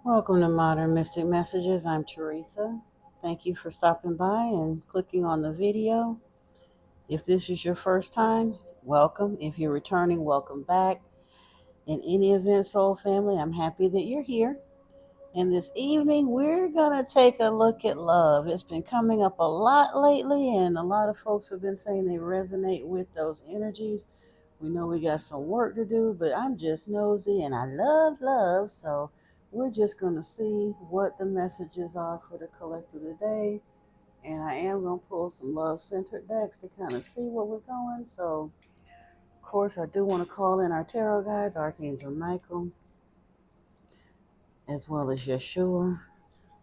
Welcome to Modern Mystic Messages. I'm Teresa. Thank you for stopping by and clicking on the video. If this is your first time, welcome. If you're returning, welcome back. In any event, Soul Family, I'm happy that you're here. And this evening, we're going to take a look at love. It's been coming up a lot lately, and a lot of folks have been saying they resonate with those energies. We know we got some work to do, but I'm just nosy and I love love. So we're just going to see what the messages are for the collective today. And I am going to pull some love centered decks to kind of see where we're going. So, of course, I do want to call in our tarot guides, Archangel Michael, as well as Yeshua,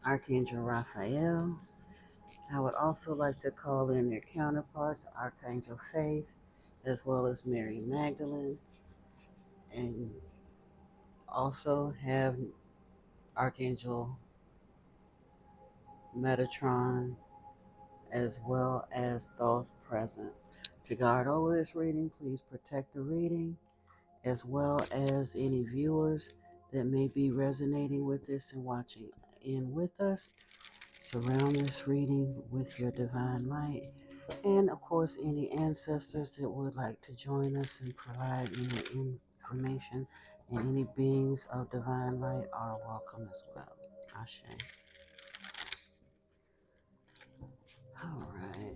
Archangel Raphael. I would also like to call in their counterparts, Archangel Faith, as well as Mary Magdalene, and also have Archangel Metatron, as well as those present. To guard over this reading, please protect the reading, as well as any viewers that may be resonating with this and watching in with us. Surround this reading with your divine light. And of course, any ancestors that would like to join us and provide any information and any beings of divine light are welcome as well. Ashe. All right.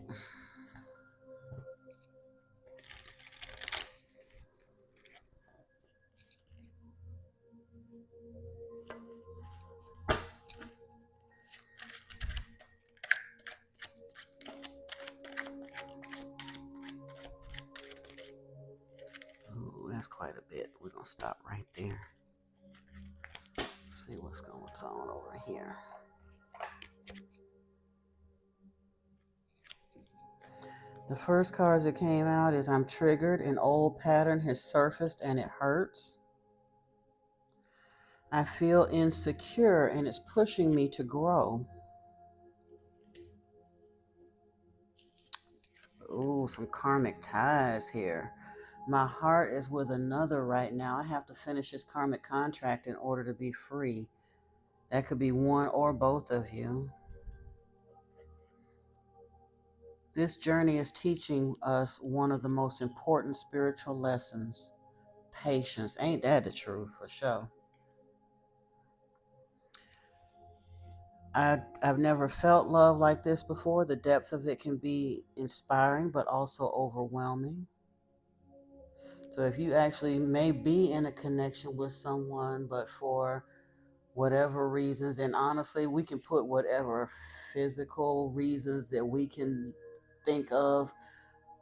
Ooh, that's quite a bit. We're going to stop right there. See what's going on over here. The first cards that came out is I'm triggered. An old pattern has surfaced and it hurts. I feel insecure and it's pushing me to grow. Ooh, some karmic ties here. My heart is with another right now. I have to finish this karmic contract in order to be free. That could be one or both of you. This journey is teaching us one of the most important spiritual lessons: patience. Ain't that the truth for sure? I've never felt love like this before. The depth of it can be inspiring, but also overwhelming. So if you actually may be in a connection with someone, but for whatever reasons, and honestly, we can put whatever physical reasons that we can think of,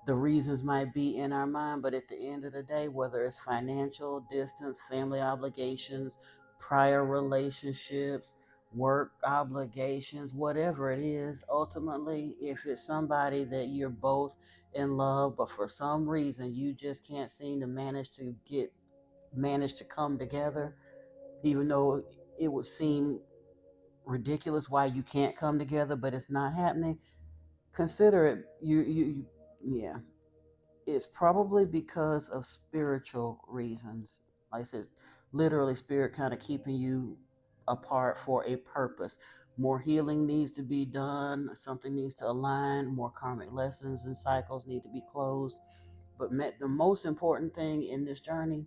the reasons might be in our mind, but at the end of the day, whether it's financial, distance, family obligations, prior relationships, work obligations, whatever it is, ultimately, if it's somebody that you're both in love, but for some reason you just can't seem to manage to come together, even though it would seem ridiculous why you can't come together, but it's not happening, consider it yeah, it's probably because of spiritual reasons. Like I said, literally spirit kind of keeping you apart for a purpose. More healing needs to be done, something needs to align, more karmic lessons and cycles need to be closed. But the most important thing in this journey,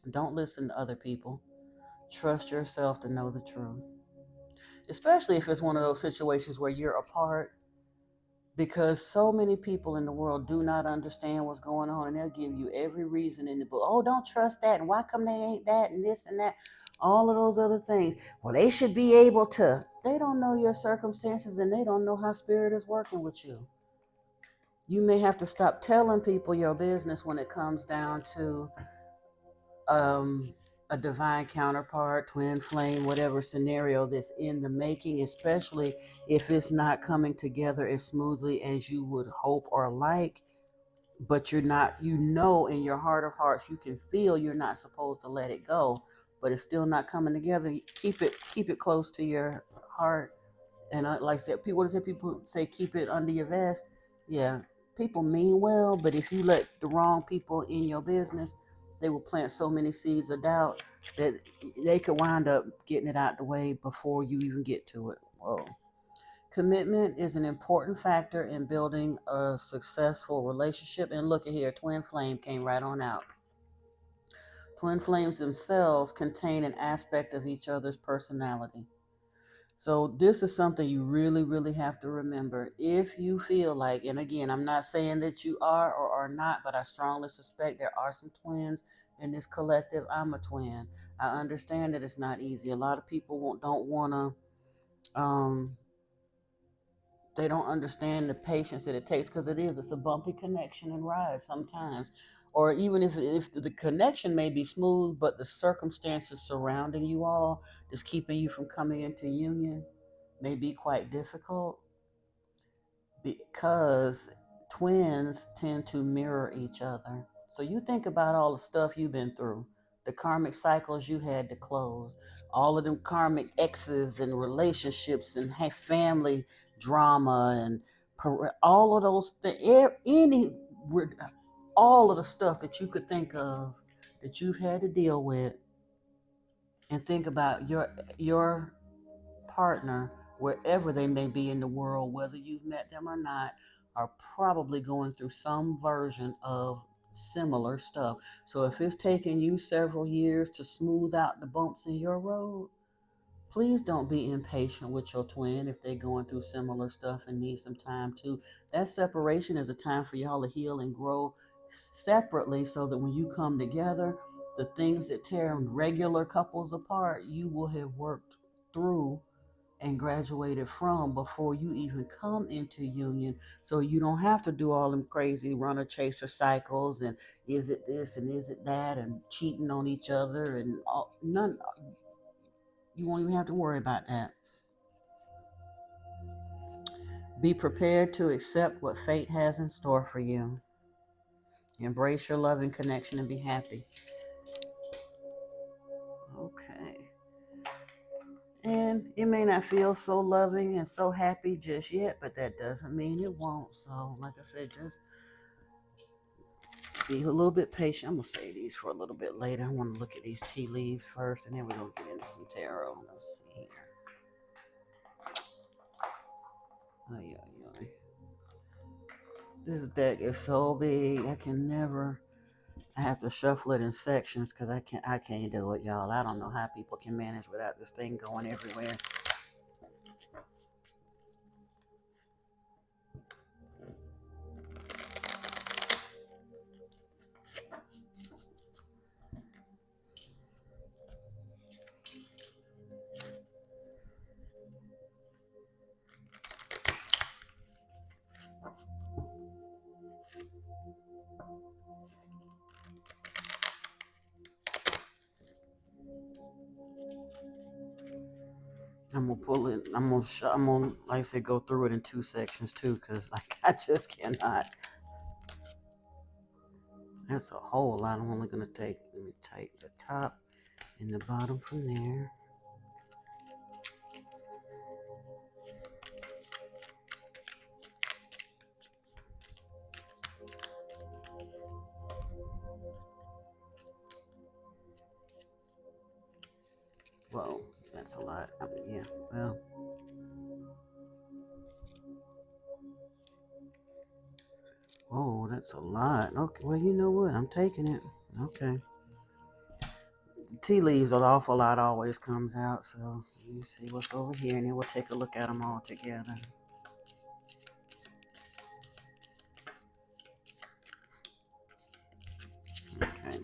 don't listen to other people. Trust yourself to know the truth, especially if it's one of those situations where you're apart, because so many people in the world do not understand what's going on, and they'll give you every reason in the book. Oh, don't trust that, and why come they ain't that, and this and that, all of those other things. Well, they should be able to. They don't know your circumstances, and they don't know how spirit is working with you. You may have to stop telling people your business when it comes down to um, a divine counterpart, twin flame, whatever scenario that's in the making, especially if it's not coming together as smoothly as you would hope or like. But you're not, in your heart of hearts, you can feel you're not supposed to let it go, but it's still not coming together. Keep it close to your heart. And like I said, people say keep it under your vest. Yeah, people mean well, but if you let the wrong people in your business, they will plant so many seeds of doubt that they could wind up getting it out the way before you even get to it. Whoa. Commitment is an important factor in building a successful relationship. And look at here, twin flame came right on out. Twin flames themselves contain an aspect of each other's personality. So this is something you really, really have to remember. If you feel like, and again, I'm not saying that you are or are not, but I strongly suspect there are some twins in this collective. I'm a twin. I understand that it's not easy. A lot of people don't want to, they don't understand the patience that it takes because it's a bumpy connection and ride sometimes. Or even if the connection may be smooth, but the circumstances surrounding you all is keeping you from coming into union may be quite difficult because twins tend to mirror each other. So you think about all the stuff you've been through, the karmic cycles you had to close, all of them karmic exes and relationships and family drama and all of those things, all of the stuff that you could think of that you've had to deal with, and think about your partner, wherever they may be in the world, whether you've met them or not, are probably going through some version of similar stuff. So if it's taking you several years to smooth out the bumps in your road, please don't be impatient with your twin if they're going through similar stuff and need some time too. That separation is a time for y'all to heal and grow separately so that when you come together, the things that tear regular couples apart, you will have worked through and graduated from before you even come into union, so you don't have to do all them crazy runner chaser cycles and is it this and is it that and cheating on each other and all, none. You won't even have to worry about that. Be prepared to accept what fate has in store for you. Embrace your loving connection and be happy. Okay. And it may not feel so loving and so happy just yet, but that doesn't mean it won't. So like I said, just be a little bit patient. I'm gonna save these for a little bit later. I want to look at these tea leaves first, and then we're gonna get into some tarot. Let's see here. Oh yeah. This deck is so big. I can never. I have to shuffle it in sections because I can't do it, y'all. I don't know how people can manage without this thing going everywhere. I'm gonna pull it. I'm gonna, like I said, go through it in two sections too, because like I just cannot. That's a whole lot. I'm only gonna take. Let me take the top and the bottom from there. Whoa, that's a lot. I mean, yeah. Well. Oh, that's a lot. Okay, well, you know what? I'm taking it. Okay. The tea leaves, an awful lot always comes out. So let me see what's over here, and then we'll take a look at them all together. Okay.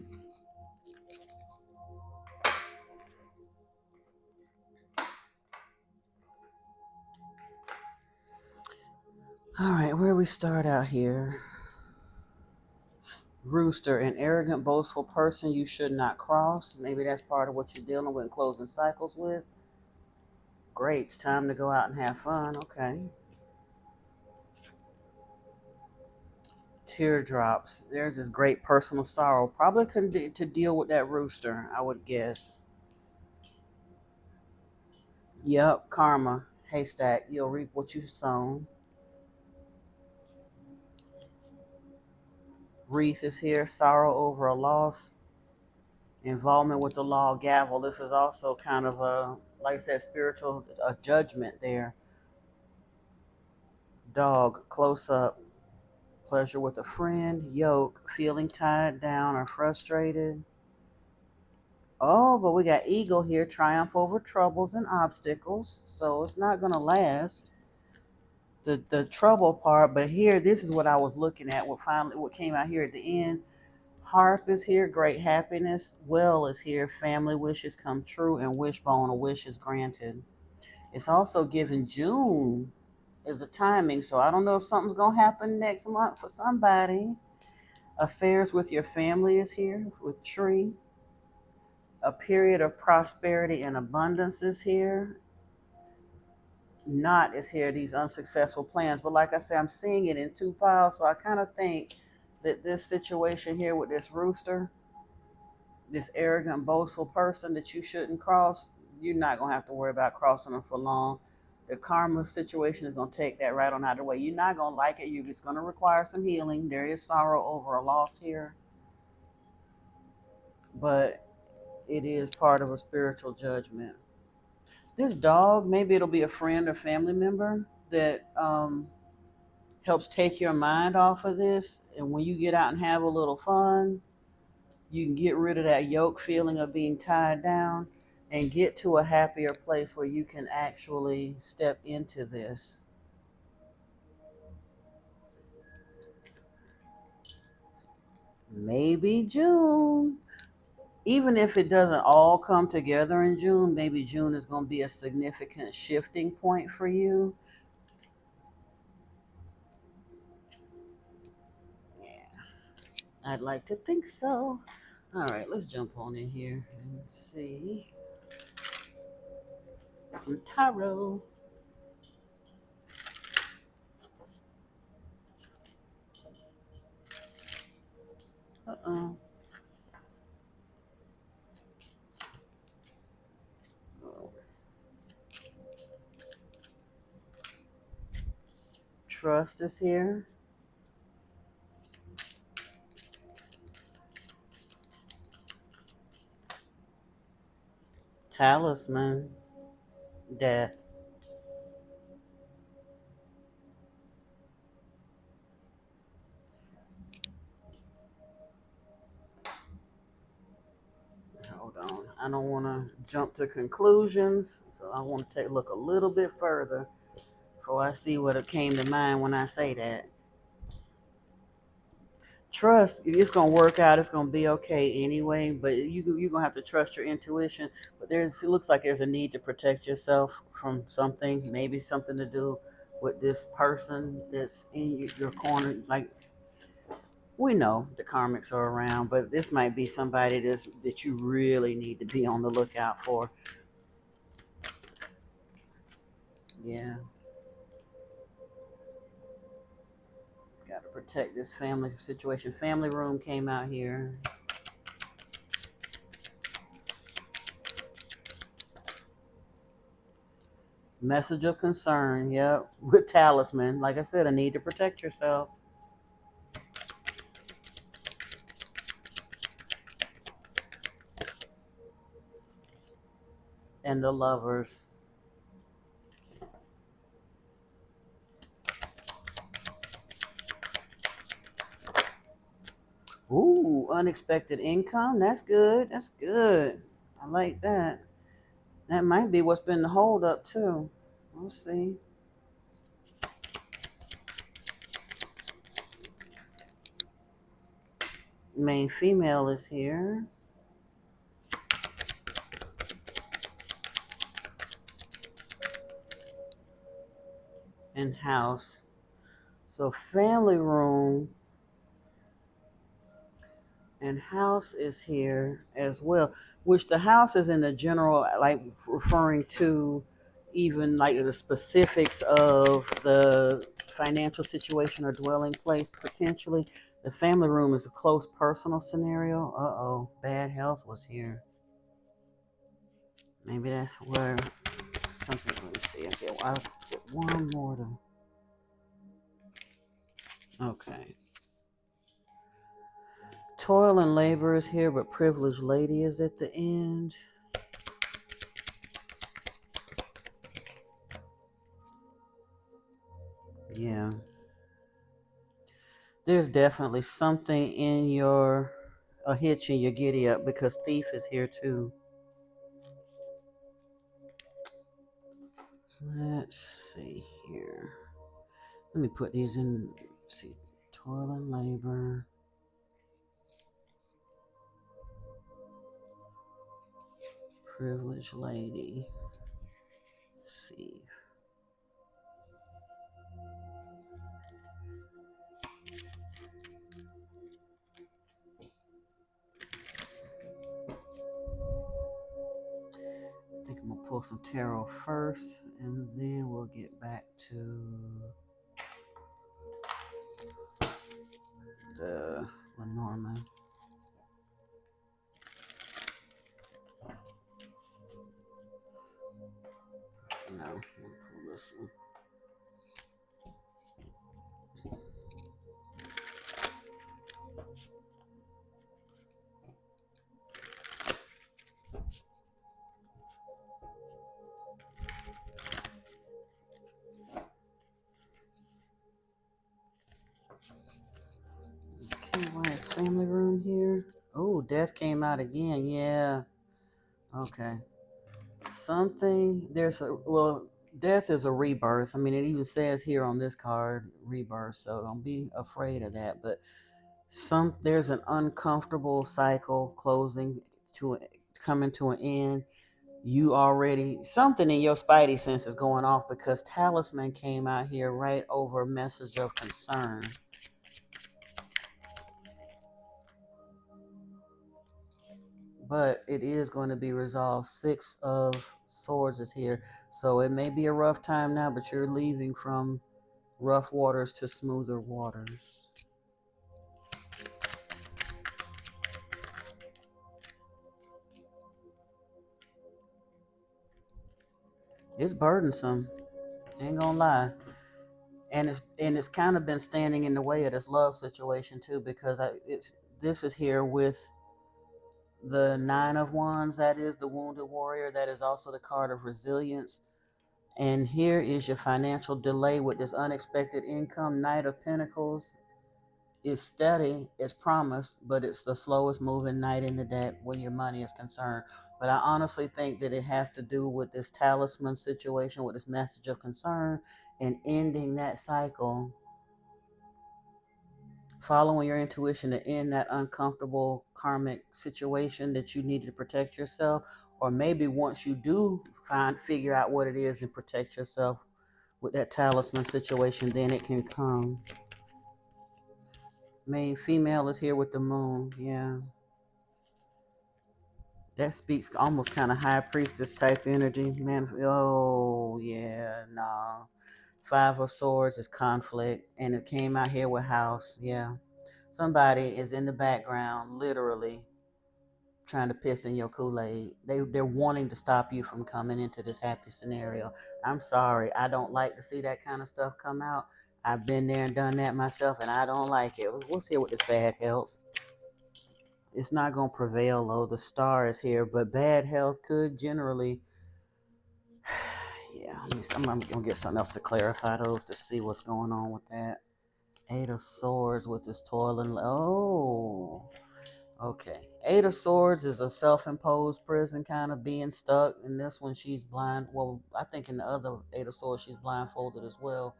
All right, where we start out here. Rooster, an arrogant, boastful person you should not cross. Maybe that's part of what you're dealing with and closing cycles with. Grapes, time to go out and have fun. Okay. Teardrops, there's this great personal sorrow. Probably couldn't to deal with that rooster, I would guess. Yep, karma. Haystack, you'll reap what you've sown. Wreath is here, sorrow over a loss. Involvement with the law gavel. This is also kind of a, like I said, spiritual judgment there. Dog, close up. Pleasure with a friend. Yoke, feeling tied down or frustrated. Oh, but we got eagle here. Triumph over troubles and obstacles. So it's not going to last. The trouble part, but here, this is what I was looking at. What came out here at the end. Harp is here, great happiness. Well is here, family wishes come true, and wishbone, a wish is granted. It's also given June is a timing, so I don't know if something's gonna happen next month for somebody. Affairs with your family is here with tree. A period of prosperity and abundance is here. Not is here, these unsuccessful plans. But like I said, I'm seeing it in two piles, so I kind of think that this situation here with this rooster, this arrogant, boastful person that you shouldn't cross, you're not going to have to worry about crossing them for long. The karma situation is going to take that right on out of the way. You're not going to like it. You're just going to require some healing. There is sorrow over a loss here, but it is part of a spiritual judgment. This dog, maybe it'll be a friend or family member that helps take your mind off of this. And when you get out and have a little fun, you can get rid of that yoke feeling of being tied down and get to a happier place where you can actually step into this. Maybe June. Even if it doesn't all come together in June, maybe June is going to be a significant shifting point for you. Yeah, I'd like to think so. All right, let's jump on in here and see some tarot. Uh-oh. Trust is here. Talisman. Death. Hold on. I don't want to jump to conclusions, so I want to take a look a little bit further before I see what came to mind when I say that. Trust, it's gonna work out. It's gonna be okay anyway. But you're gonna have to trust your intuition. But it looks like there's a need to protect yourself from something. Maybe something to do with this person that's in your corner. Like, we know the karmics are around, but this might be somebody that you really need to be on the lookout for. Yeah, got to protect this family situation. Family room came out here. Message of concern. Yep, with talisman. Like I said, a need to protect yourself. And the lovers. Ooh, unexpected income. That's good. That's good. I like that. That might be what's been the hold up too. We'll see. Main female is here. And house. So family room and house is here as well, which the house is in the general, like referring to even like the specifics of the financial situation or dwelling place potentially. The family room is a close personal scenario. Uh-oh, bad health was here. Maybe that's where something, let me see. Okay, well, I'll get one more to, okay. Toil and labor is here, but privileged lady is at the end. Yeah. There's definitely something in a hitch in your giddy up because thief is here too. Let's see here. Let me put these in. Let's see, toil and labor. Privileged lady. Thief. I think I'm gonna pull some tarot first, and then we'll get back to the Lenormand. No, I'll pull this one. Okay, why is family room here? Oh, death came out again. Yeah. Okay. Death is a rebirth. I mean, it even says here on this card, rebirth. So don't be afraid of that. But there's an uncomfortable cycle coming to an end. You already something in your spidey sense is going off because talisman came out here right over message of concern. But it is going to be resolved. 6 of Swords is here. So it may be a rough time now, but you're leaving from rough waters to smoother waters. It's burdensome. Ain't gonna lie. And it's kind of been standing in the way of this love situation too, because this is here with the 9 of Wands. That is the wounded warrior. That is also the card of resilience. And here is your financial delay with this unexpected income. Knight of Pentacles is steady, it's promised, but it's the slowest moving knight in the deck when your money is concerned. But I honestly think that it has to do with this talisman situation, with this message of concern, and ending that cycle, following your intuition to end that uncomfortable karmic situation that you need to protect yourself. Or maybe once you do figure out what it is and protect yourself with that talisman situation, then it can come. Main female is here with the moon. Yeah. That speaks almost kind of high priestess type energy. Man, oh, yeah, no. 5 of Swords is conflict. And it came out here with house. Yeah. Somebody is in the background, literally trying to piss in your Kool-Aid. They're wanting to stop you from coming into this happy scenario. I'm sorry. I don't like to see that kind of stuff come out. I've been there and done that myself, and I don't like it. What's here with this bad health? It's not going to prevail, though. The star is here, but bad health could generally... Yeah, I'm going to get something else to clarify those to see what's going on with that. 8 of Swords with this toil and... Oh... Okay. 8 of Swords is a self-imposed prison, kind of being stuck. In this one, she's blind. Well, I think in the other 8 of Swords, she's blindfolded as well.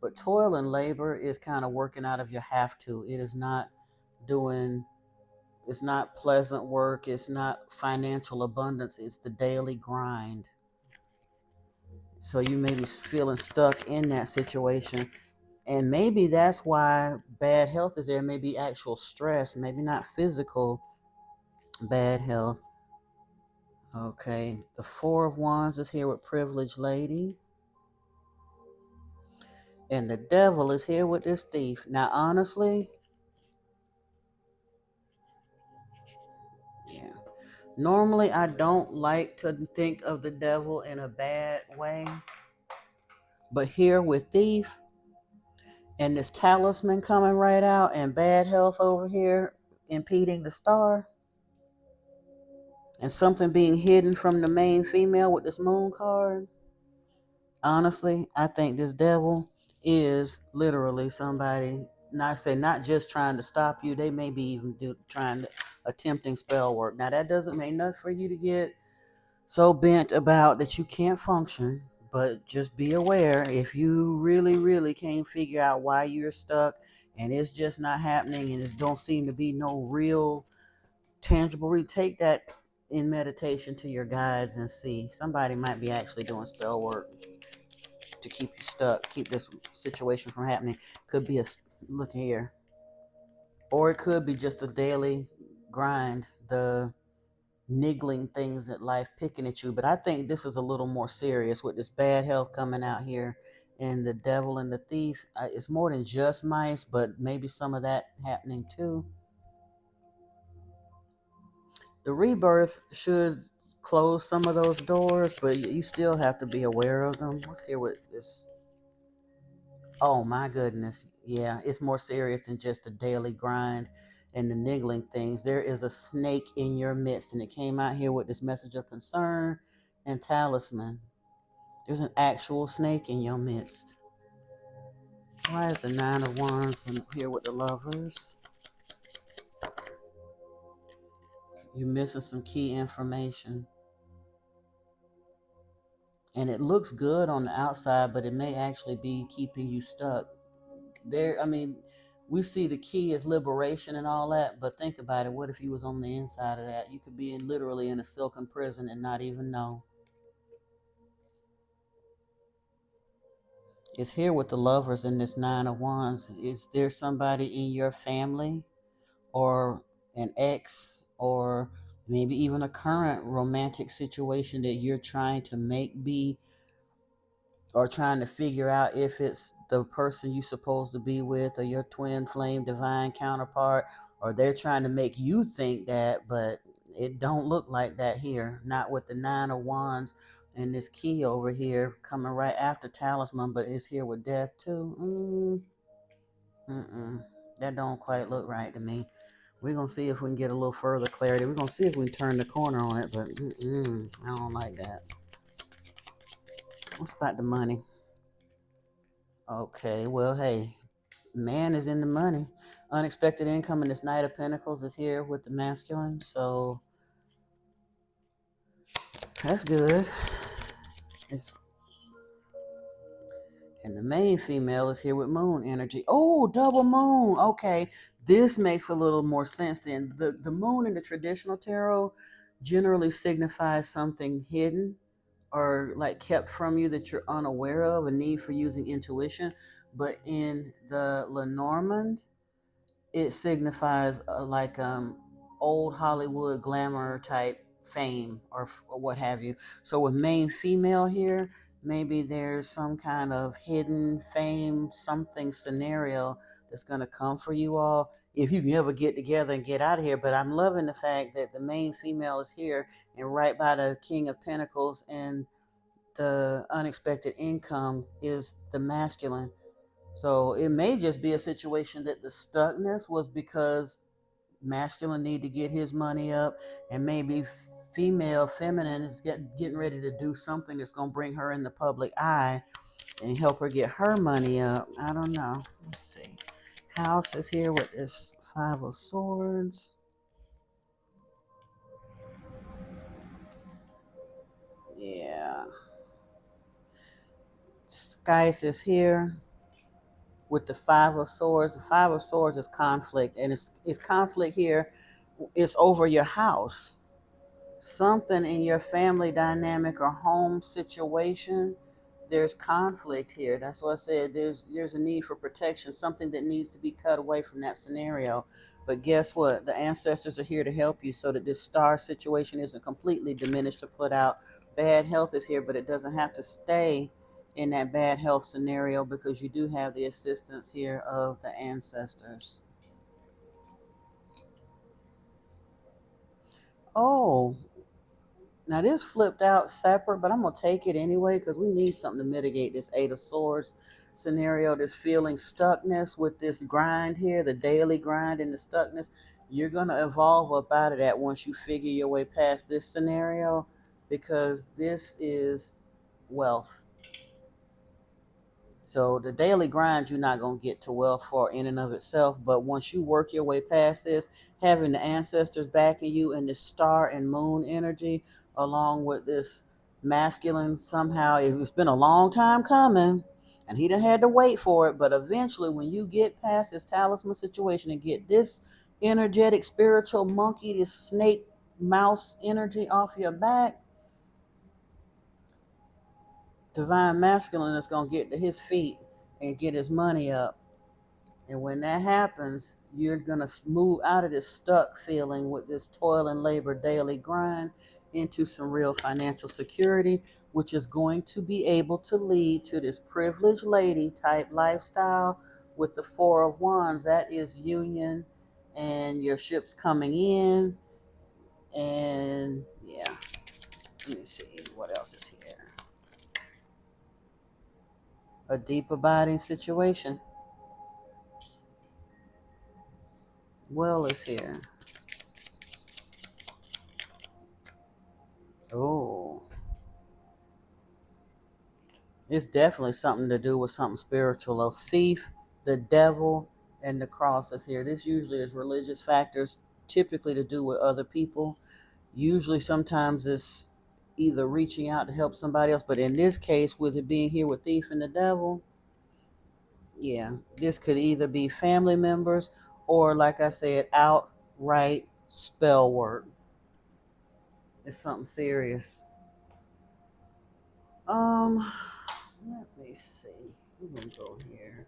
But toil and labor is kind of working out of your have to. It is not it's not pleasant work. It's not financial abundance. It's the daily grind. So you may be feeling stuck in that situation. And maybe that's why bad health is there. Maybe actual stress, maybe not physical bad health. Okay, the 4 of Wands is here with privileged lady. And the devil is here with this thief. Now, honestly, yeah. Normally, I don't like to think of the devil in a bad way. But here with thief and this talisman coming right out and bad health over here, impeding the star, and something being hidden from the main female with this moon card. Honestly, I think this devil is literally somebody, not just trying to stop you, they may be even trying to attempting spell work. Now that doesn't mean nothing for you to get so bent about that you can't function, but just be aware if you really, really can't figure out why you're stuck and it's just not happening and it don't seem to be no real tangible, take that in meditation to your guides and see. Somebody might be actually doing spell work to keep you stuck, keep this situation from happening. Could be look here, or it could be just a daily grind, the niggling things at life picking at you. But I think this is a little more serious with this bad health coming out here, and the devil and the thief. It's more than just mice, but maybe some of that happening too. The rebirth should close some of those doors, but you still have to be aware of them. What's here with this? Oh my goodness. Yeah, it's more serious than just a daily grind and the niggling things. There is a snake in your midst, and it came out here with this message of concern and talisman. There's an actual snake in your midst. Why is the Nine of Wands here with the Lovers? You're missing some key information. And it looks good on the outside, but it may actually be keeping you stuck. We see the key as liberation and all that, but think about it. What if you was on the inside of that? You could be literally in a silken prison and not even know. It's here with the Lovers in this Nine of Wands. Is there somebody in your family or an ex or maybe even a current romantic situation that you're trying to make be, or trying to figure out if it's the person you're supposed to be with or your twin flame divine counterpart, or they're trying to make you think that, but it don't look like that here. Not with the Nine of Wands and this key over here coming right after talisman, but it's here with death too. That don't quite look right to me. We're going to see if we can get a little further clarity. We're going to see if we can turn the corner on it, but I don't like that. What's about the money? Okay, well, hey, man is in the money. Unexpected income, and this Knight of Pentacles is here with the masculine, so that's good. And the main female is here with moon energy. Oh, double moon. Okay, this makes a little more sense then. The moon in the traditional tarot generally signifies something hidden or like kept from you that you're unaware of, a need for using intuition. But in the Lenormand, it signifies old Hollywood glamour type fame or what have you. So with main female here, maybe there's some kind of hidden fame, something scenario that's going to come for you all if you can ever get together and get out of here. But I'm loving the fact that the main female is here and right by the King of Pentacles, and the unexpected income is the masculine. So it may just be a situation that the stuckness was because masculine need to get his money up, and maybe feminine is getting ready to do something that's going to bring her in the public eye and help her get her money up. I don't know. Let's see. House is here with this Five of Swords. Yeah. Scythe is here with the Five of Swords. The Five of Swords is conflict, and it's conflict here. It's over your house. Something in your family dynamic or home situation. There's conflict here. That's what I said. There's a need for protection, something that needs to be cut away from that scenario. But guess what? The ancestors are here to help you so that this star situation isn't completely diminished or put out. Bad health is here, but it doesn't have to stay in that bad health scenario because you do have the assistance here of the ancestors. Oh, now this flipped out separate, but I'm going to take it anyway because we need something to mitigate this Eight of Swords scenario, this feeling stuckness with this grind here, the daily grind and the stuckness. You're going to evolve up out of that once you figure your way past this scenario, because this is wealth. So the daily grind, you're not going to get to wealth for in and of itself. But once you work your way past this, having the ancestors backing you and the star and moon energy, along with this masculine, somehow, it's been a long time coming and he done had to wait for it. But eventually, when you get past this talisman situation and get this energetic, spiritual monkey, this snake mouse energy off your back, divine masculine is going to get to his feet and get his money up. And when that happens, you're going to move out of this stuck feeling with this toil and labor daily grind into some real financial security, which is going to be able to lead to this privileged lady type lifestyle with the Four of Wands. That is union and your ships coming in. And yeah, let me see what else is here. A deep abiding situation. Well is here. Oh, it's definitely something to do with something spiritual. A thief, the devil, and the cross is here. This usually is religious factors, typically to do with other people. Usually, sometimes it's either reaching out to help somebody else, but in this case, with it being here with thief and the devil, yeah, this could either be family members or, like I said, outright spell work. It's something serious. Um, Let me see. We're gonna go here.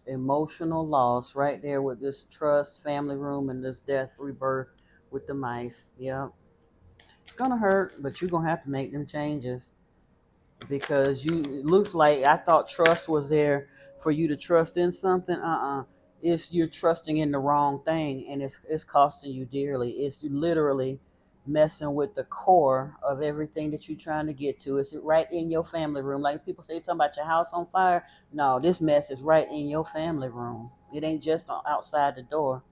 Emotional loss right there with this trust, family room, and this death rebirth with the mice. Yep. It's gonna hurt, but you're gonna have to make them changes, because you, it looks like, I thought trust was there for you to trust in something. It's, you're trusting in the wrong thing, and it's costing you dearly. It's literally messing with the core of everything that you're trying to get to. It's right in your family room. Like people say something about your house on fire. No, this mess is right in your family room. It ain't just outside the door.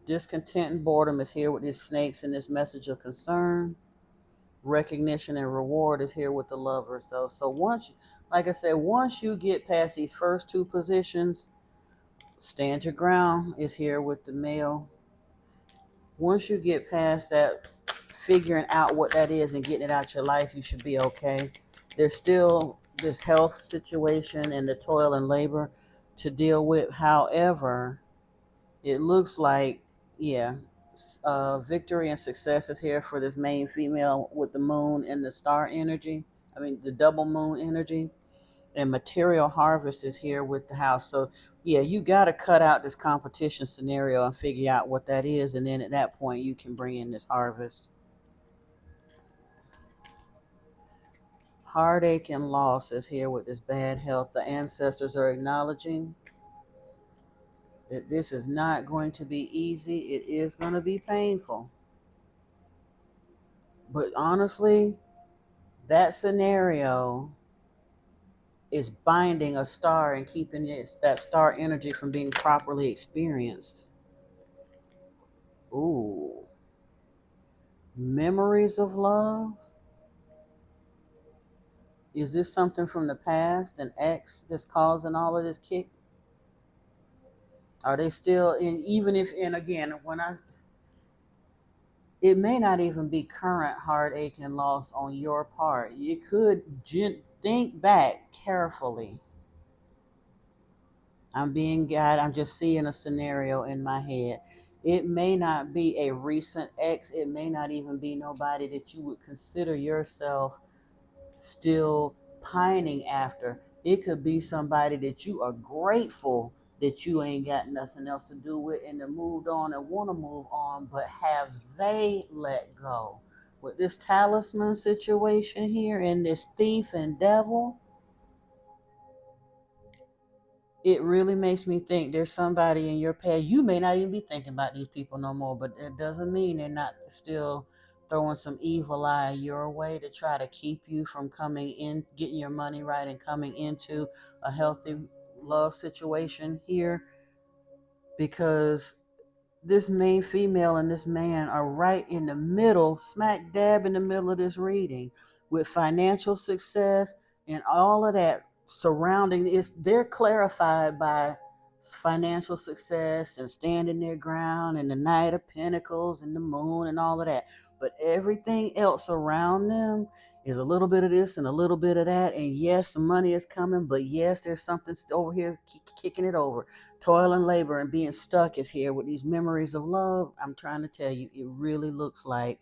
Discontent and boredom is here with these snakes and this message of concern. Recognition and reward is here with the lovers, though. So once, like I said, once you get past these first two positions, stand your ground is here with the male. Once you get past that, figuring out what that is and getting it out your life, you should be okay. There's still this health situation and the toil and labor to deal with. However, it looks like, yeah, victory and success is here for this main female with the moon and the star energy. I mean, the double moon energy. And material harvest is here with the house. So, yeah, you got to cut out this competition scenario and figure out what that is. And then at that point, you can bring in this harvest. Heartache and loss is here with this bad health. The ancestors are acknowledging that this is not going to be easy. It is going to be painful. But honestly, that scenario is binding a star and keeping that star energy from being properly experienced. Ooh, memories of love. Is this something from the past, an ex that's causing all of this kick? Are they still in? Even if, and again, when I, it may not even be current heartache and loss on your part. You could think back carefully. I'm being guided. I'm just seeing a scenario in my head. It may not be a recent ex. It may not even be nobody that you would consider yourself still pining after. It could be somebody that you are grateful that you ain't got nothing else to do with and have moved on and want to move on, but have they let go? with this talisman situation here and this thief and devil, it really makes me think there's somebody in your past. You may not even be thinking about these people no more, but it doesn't mean they're not still throwing some evil eye your way to try to keep you from coming in, getting your money right, and coming into a healthy love situation here. Because this main female and this man are right in the middle, smack dab in the middle of this reading, with financial success and all of that surrounding it. They're clarified by financial success and standing their ground and the Knight of Pentacles and the moon and all of that. But everything else around them is a little bit of this and a little bit of that. And yes, some money is coming, but yes, there's something over here kicking it over. Toil and labor and being stuck is here with these memories of love. I'm trying to tell you, it really looks like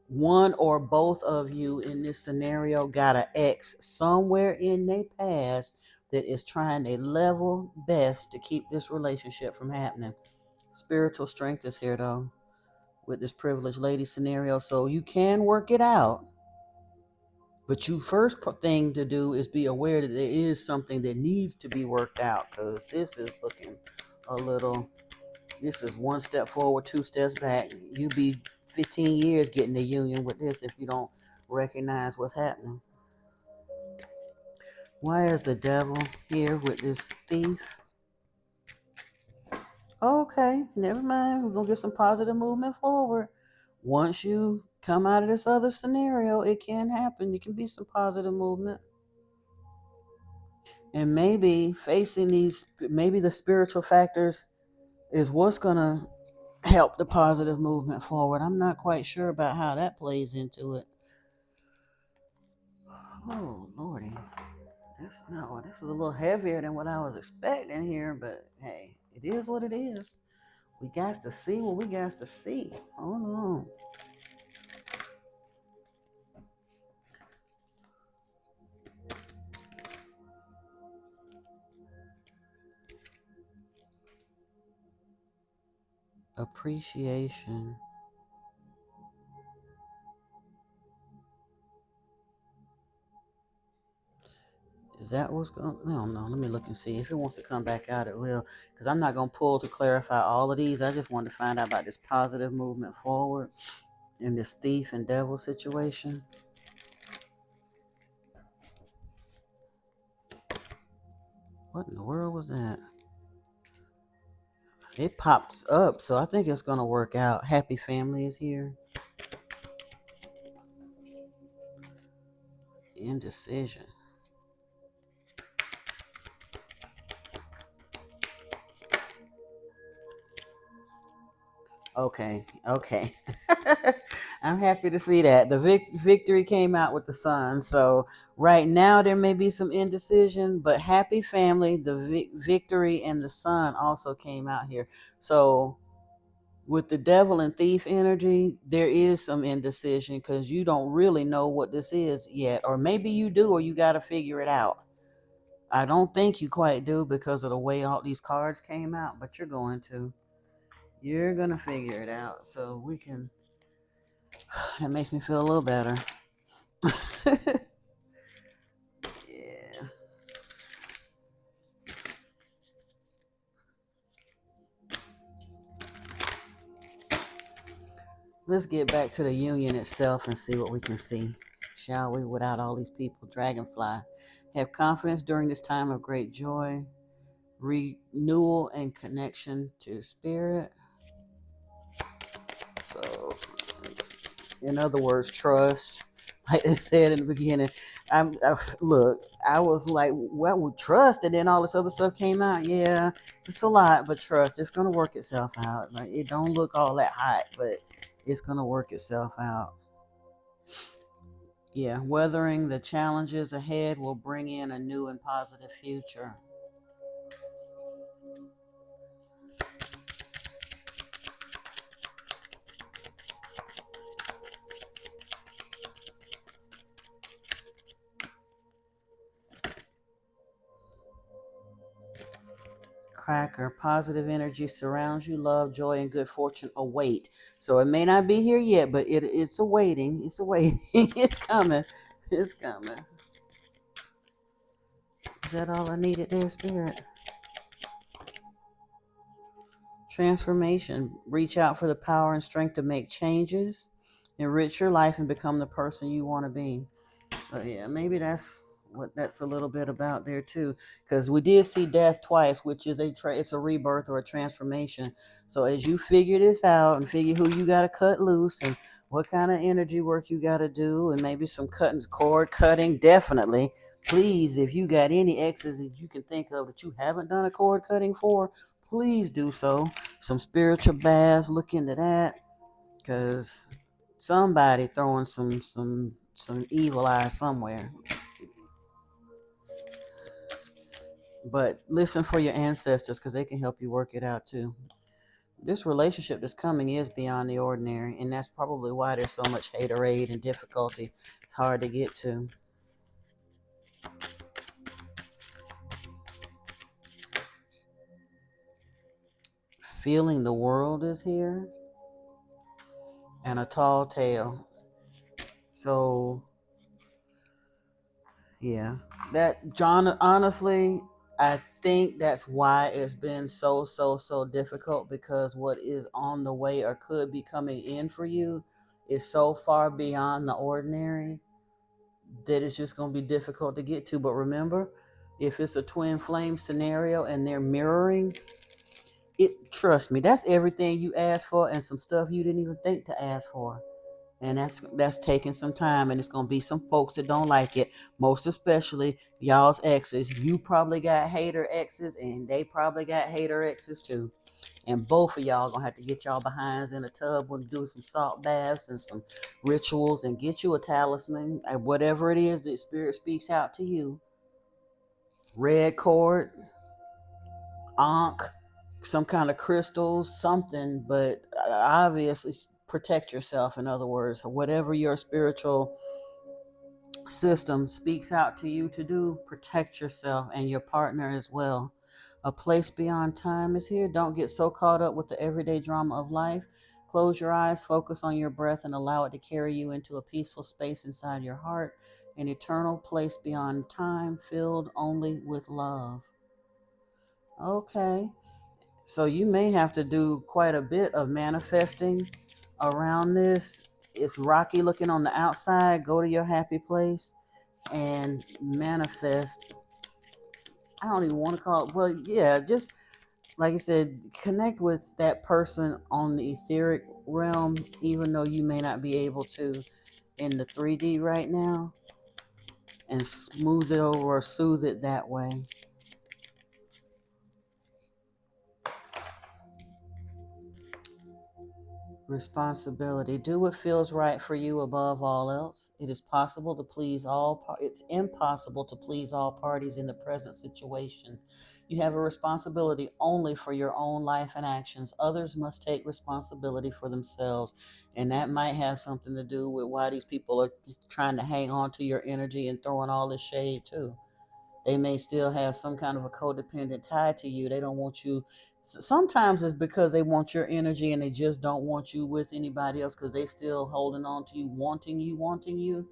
one or both of you in this scenario got an ex somewhere in their past that is trying their level best to keep this relationship from happening. Spiritual strength is here though with this privileged lady scenario, so you can work it out. But you first thing to do is be aware that there is something that needs to be worked out, because this is looking a little, this is one step forward, two steps back. You be 15 years getting the union with this if you don't recognize what's happening. Why is the devil here with this thief? Okay, never mind. We're going to get some positive movement forward. Once you come out of this other scenario, it can happen. It can be some positive movement. And maybe facing these, maybe the spiritual factors is what's going to help the positive movement forward. I'm not quite sure about how that plays into it. Oh, Lordy. This is a little heavier than what I was expecting here, but hey, it is what it is. We got to see what we got to see. Oh, no. Appreciation. Is that what's going? I don't know. Let me look and see. If it wants to come back out, it will. Because I'm not going to pull to clarify all of these. I just wanted to find out about this positive movement forward in this thief and devil situation. What in the world was that? It popped up, so I think it's going to work out. Happy family is here. Indecision. Okay. I'm happy to see that. The victory came out with the sun. So right now there may be some indecision, but happy family, the victory and the sun also came out here. So with the devil and thief energy, there is some indecision because you don't really know what this is yet. Or maybe you do, or you got to figure it out. I don't think you quite do because of the way all these cards came out, but you're going to. You're going to figure it out. So we can, that makes me feel a little better. Yeah. Let's get back to the union itself and see what we can see, shall we? Without all these people. Dragonfly. Have confidence during this time of great joy, renewal and connection to spirit. So, in other words, trust. Like I said in the beginning, I was like, what would trust? And then all this other stuff came out. Yeah, it's a lot, but trust. It's gonna work itself out. Like, it don't look all that hot, but it's gonna work itself out. Yeah, weathering the challenges ahead will bring in a new and positive future. Cracker, positive energy surrounds you, love, joy, and good fortune await. So it may not be here yet, but it's awaiting. It's awaiting. It's coming. It's coming. Is that all I needed there, Spirit? Transformation. Reach out for the power and strength to make changes, enrich your life, and become the person you want to be. So yeah, maybe that's what that's a little bit about there too, because we did see death twice, which is it's a rebirth or a transformation. So as you figure this out and figure who you got to cut loose and what kind of energy work you got to do, and maybe some cord cutting, definitely. Please, if you got any exes that you can think of that you haven't done a cord cutting for, please do so. Some spiritual baths, look into that, because somebody throwing some evil eye somewhere. But listen for your ancestors, because they can help you work it out too. This relationship that's coming is beyond the ordinary, and that's probably why there's so much haterade and difficulty. It's hard to get to. Feeling the world is here, and a tall tale. So yeah, that John, honestly, I think that's why it's been so difficult, because what is on the way or could be coming in for you is so far beyond the ordinary that it's just going to be difficult to get to. But remember, if it's a twin flame scenario and they're mirroring it, trust me, that's everything you asked for and some stuff you didn't even think to ask for. And that's taking some time, and it's gonna be some folks that don't like it, most especially y'all's exes. You probably got hater exes, and they probably got hater exes too. And both of y'all gonna have to get y'all behinds in a tub and do some salt baths and some rituals, and get you a talisman, whatever it is that spirit speaks out to you. Red cord, ankh, some kind of crystals, something, but obviously protect yourself. In other words, whatever your spiritual system speaks out to you to do, protect yourself and your partner as well. A place beyond time is here. Don't get so caught up with the everyday drama of life. Close your eyes, focus on your breath, and allow it to carry you into a peaceful space inside your heart, an eternal place beyond time, filled only with love. Okay. So you may have to do quite a bit of manifesting around this. It's rocky looking on the outside. Go to your happy place and manifest. I don't even want to call it, well, yeah, just like I said, connect with that person on the etheric realm, even though you may not be able to in the 3D right now, and smooth it over or soothe it that way. Responsibility. Do what feels right for you above all else. It is possible to please all. It's impossible to please all parties in the present situation. You have a responsibility only for your own life and actions. Others must take responsibility for themselves, and that might have something to do with why these people are trying to hang on to your energy and throwing all this shade too. They may still have some kind of a codependent tie to you. They don't want you. Sometimes it's because they want your energy and they just don't want you with anybody else, because they still holding on to you, wanting you.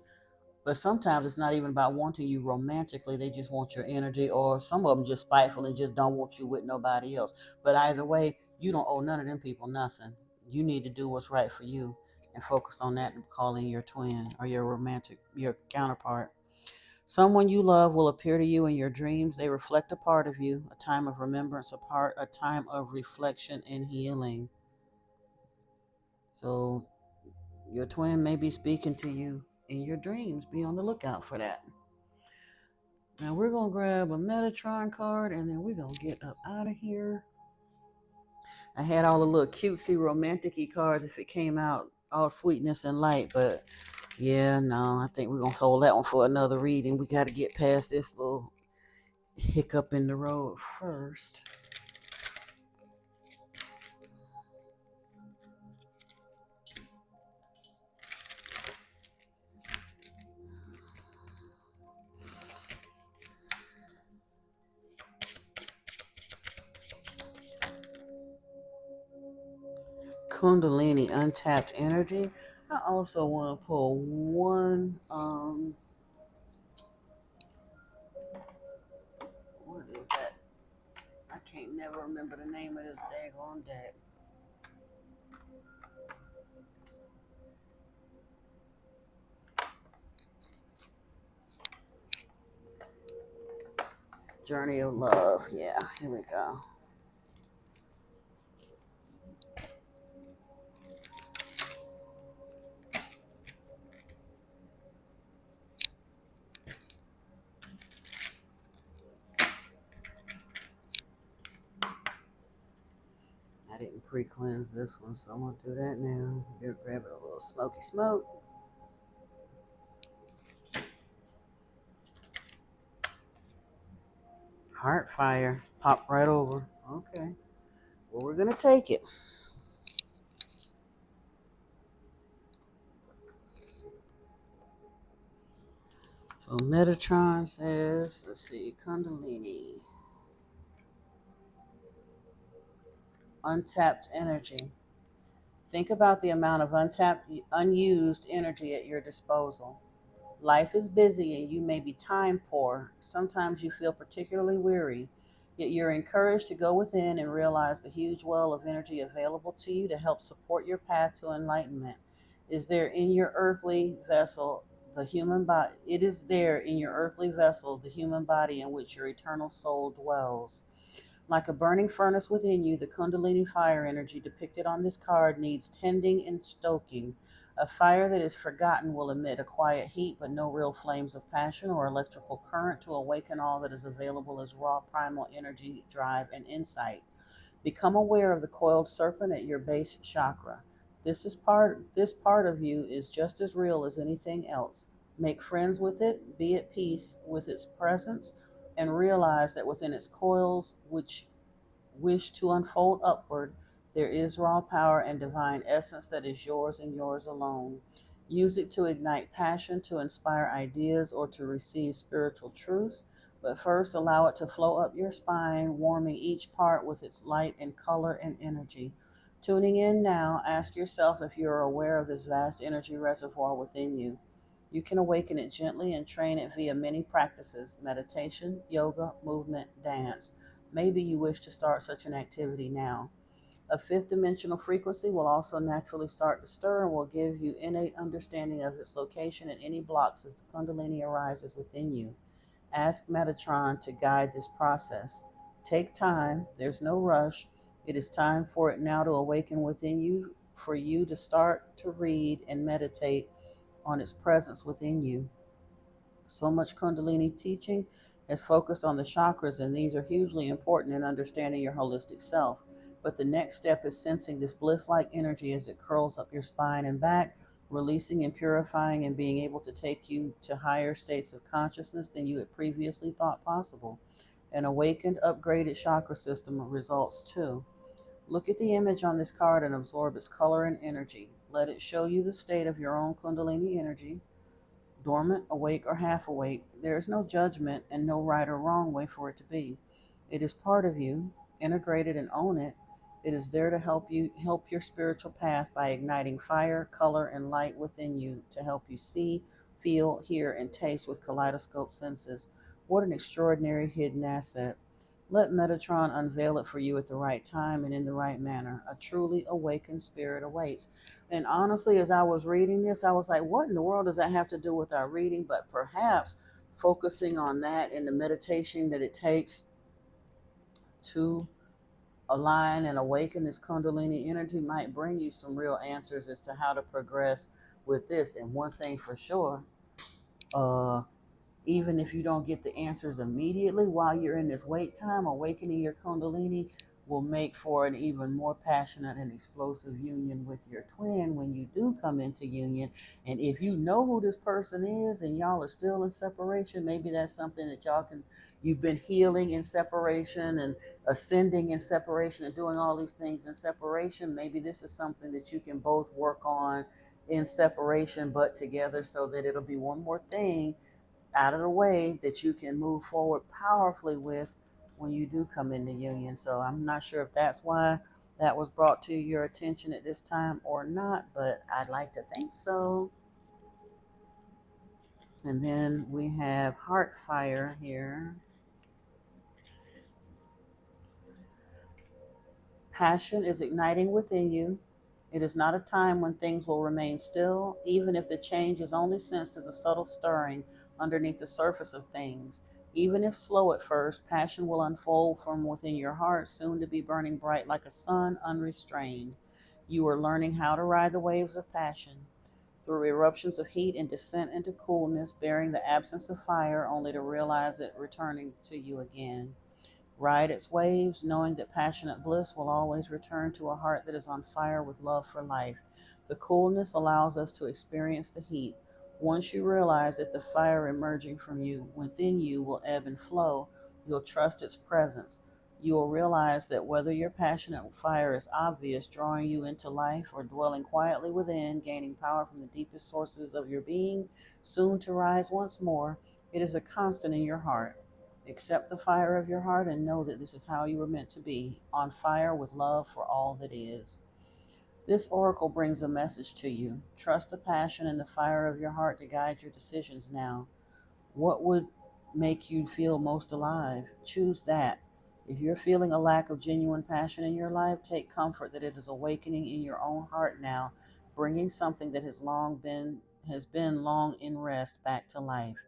But sometimes it's not even about wanting you romantically. They just want your energy, or some of them just spiteful and just don't want you with nobody else. But either way, you don't owe none of them people nothing. You need to do what's right for you and focus on that, and calling your twin or your counterpart. Someone you love will appear to you in your dreams. They reflect a part of you, a time of remembrance, a time of reflection and healing. So your twin may be speaking to you in your dreams. Be on the lookout for that. Now we're going to grab a Metatron card, and then we're going to get up out of here. I had all the little cutesy romantic-y cards if it came out all sweetness and light, but yeah, no, I think we're going to hold that one for another reading. We got to get past this little hiccup in the road first. Kundalini untapped energy. I also want to pull one, what is that? I can't never remember the name of this daggone deck. Journey of Love. Yeah, here we go. I didn't pre-cleanse this one, so I'm gonna do that now. You're grabbing a little smoky smoke. Heart fire. Pop right over. Okay. Well, we're gonna take it. So Metatron says, let's see, Kundalini. Untapped energy. Think about the amount of unused energy at your disposal. Life is busy and you may be time poor. Sometimes you feel particularly weary, yet you're encouraged to go within and realize the huge well of energy available to you to help support your path to enlightenment. Is there in your earthly vessel the human body? It is there in your earthly vessel, the human body in which your eternal soul dwells. Like a burning furnace within you, the Kundalini fire energy depicted on this card needs tending and stoking. A fire that is forgotten will emit a quiet heat, but no real flames of passion or electrical current to awaken all that is available as raw primal energy, drive, and insight. Become aware of the coiled serpent at your base chakra. This part of you is just as real as anything else. Make friends with it, be at peace with its presence, and realize that within its coils, which wish to unfold upward, there is raw power and divine essence that is yours and yours alone. Use it to ignite passion, to inspire ideas, or to receive spiritual truths. But first, allow it to flow up your spine, warming each part with its light and color and energy. Tuning in now, ask yourself if you are aware of this vast energy reservoir within you. You can awaken it gently and train it via many practices: meditation, yoga, movement, dance. Maybe you wish to start such an activity now. A fifth dimensional frequency will also naturally start to stir and will give you innate understanding of its location and any blocks as the Kundalini arises within you. Ask Metatron to guide this process. Take time, there's no rush. It is time for it now to awaken within you, for you to start to read and meditate on its presence within you. So much Kundalini teaching has focused on the chakras, and these are hugely important in understanding your holistic self. But the next step is sensing this bliss like energy as it curls up your spine and back, releasing and purifying and being able to take you to higher states of consciousness than you had previously thought possible. An awakened, upgraded chakra system results too. Look at the image on this card and absorb its color and energy. Let it show you the state of your own Kundalini energy, dormant, awake, or half awake. There is no judgment and no right or wrong way for it to be. It is part of you. Integrate it and own it. It is there to help your spiritual path by igniting fire, color, and light within you to help you see, feel, hear, and taste with kaleidoscope senses. What an extraordinary hidden asset. Let Metatron unveil it for you at the right time and in the right manner. A truly awakened spirit awaits. And honestly, as I was reading this, I was like, what in the world does that have to do with our reading? But perhaps focusing on that and the meditation that it takes to align and awaken this Kundalini energy might bring you some real answers as to how to progress with this. And one thing for sure, uh, even if you don't get the answers immediately while you're in this wait time, awakening your Kundalini will make for an even more passionate and explosive union with your twin when you do come into union. And if you know who this person is and y'all are still in separation, maybe that's something that you've been healing in separation and ascending in separation and doing all these things in separation. Maybe this is something that you can both work on in separation but together, so that it'll be one more thing out of the way that you can move forward powerfully with when you do come into union. So I'm not sure if that's why that was brought to your attention at this time or not, but I'd like to think so. And then we have heart fire here. Passion is igniting within you. It is not a time when things will remain still, even if the change is only sensed as a subtle stirring underneath the surface of things. Even if slow at first, passion will unfold from within your heart, soon to be burning bright like a sun, unrestrained. You are learning how to ride the waves of passion through eruptions of heat and descent into coolness, bearing the absence of fire, only to realize it returning to you again. Ride its waves, knowing that passionate bliss will always return to a heart that is on fire with love for life. The coolness allows us to experience the heat. Once you realize that the fire emerging from you within you will ebb and flow, you'll trust its presence. You will realize that whether your passionate fire is obvious, drawing you into life, or dwelling quietly within, gaining power from the deepest sources of your being, soon to rise once more, it is a constant in your heart. Accept the fire of your heart and know that this is how you were meant to be, on fire with love for all that is. This oracle brings a message to you. Trust the passion and the fire of your heart to guide your decisions now. What would make you feel most alive? Choose that. If you're feeling a lack of genuine passion in your life, take comfort that it is awakening in your own heart now, bringing something that has been long in rest back to life.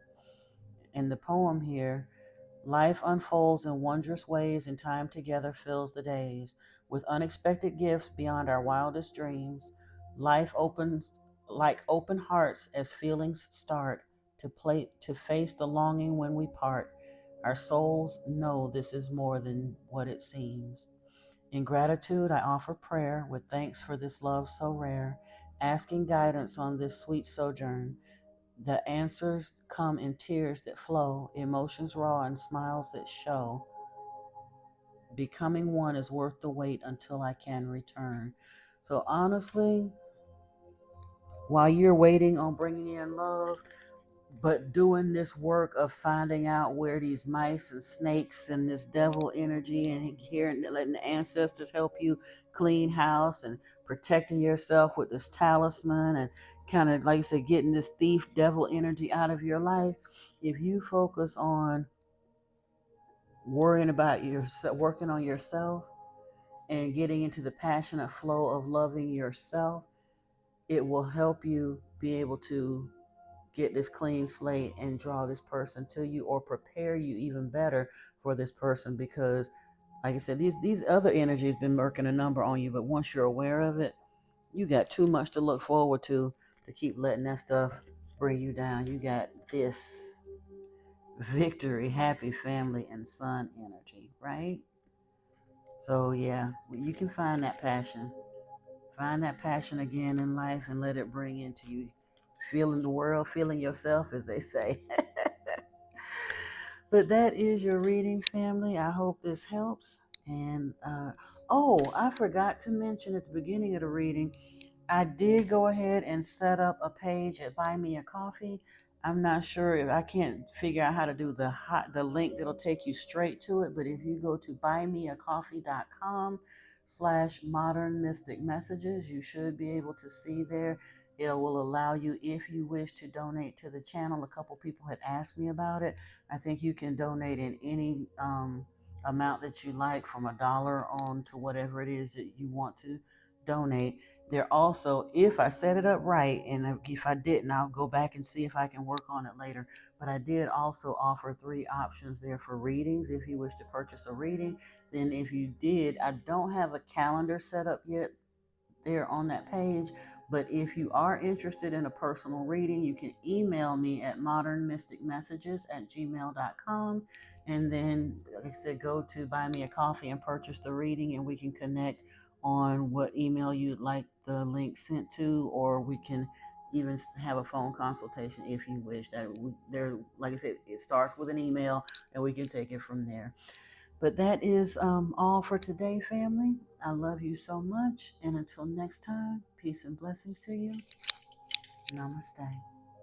In the poem here, life unfolds in wondrous ways, and time together fills the days with unexpected gifts beyond our wildest dreams. Life opens like open hearts as feelings start to face the longing when we part. Our souls know this is more than what it seems. In gratitude, I offer prayer with thanks for this love so rare, asking guidance on this sweet sojourn. The answers come in tears that flow, emotions raw and smiles that show. Becoming one is worth the wait until I can return. So honestly, while you're waiting on bringing in love, but doing this work of finding out where these mice and snakes and this devil energy and hearing, letting the ancestors help you clean house and protecting yourself with this talisman and kind of, like I said, getting this thief devil energy out of your life. If you focus on worrying about yourself, working on yourself, and getting into the passionate flow of loving yourself, it will help you be able to get this clean slate and draw this person to you, or prepare you even better for this person, because like I said, these other energies been working a number on you, but once you're aware of it, you got too much to look forward to keep letting that stuff bring you down. You got this victory, happy family and son energy, right? So yeah, you can find that passion again in life and let it bring into you, feeling the world, feeling yourself, as they say. But that is your reading, family. I hope this helps. And oh, I forgot to mention at the beginning of the reading, I did go ahead and set up a page at Buy Me a Coffee. I'm not sure, if I can't figure out how to do the link that'll take you straight to it, but if you go to buymeacoffee.com/modern mystic messages, you should be able to see there. It will allow you, if you wish, to donate to the channel. A couple people had asked me about it. I think you can donate in any amount that you like, from $1 on to whatever it is that you want to donate. There also, if I set it up right, and if I didn't, I'll go back and see if I can work on it later. But I did also offer 3 options there for readings if you wish to purchase a reading. Then if you did, I don't have a calendar set up yet there on that page. But if you are interested in a personal reading, you can email me at modernmysticmessages@gmail.com. And then, like I said, go to Buy Me a Coffee and purchase the reading, and we can connect on what email you'd like the link sent to, or we can even have a phone consultation if you wish. Like I said, it starts with an email, and we can take it from there. But that is all for today, family. I love you so much. And until next time, peace and blessings to you. Namaste.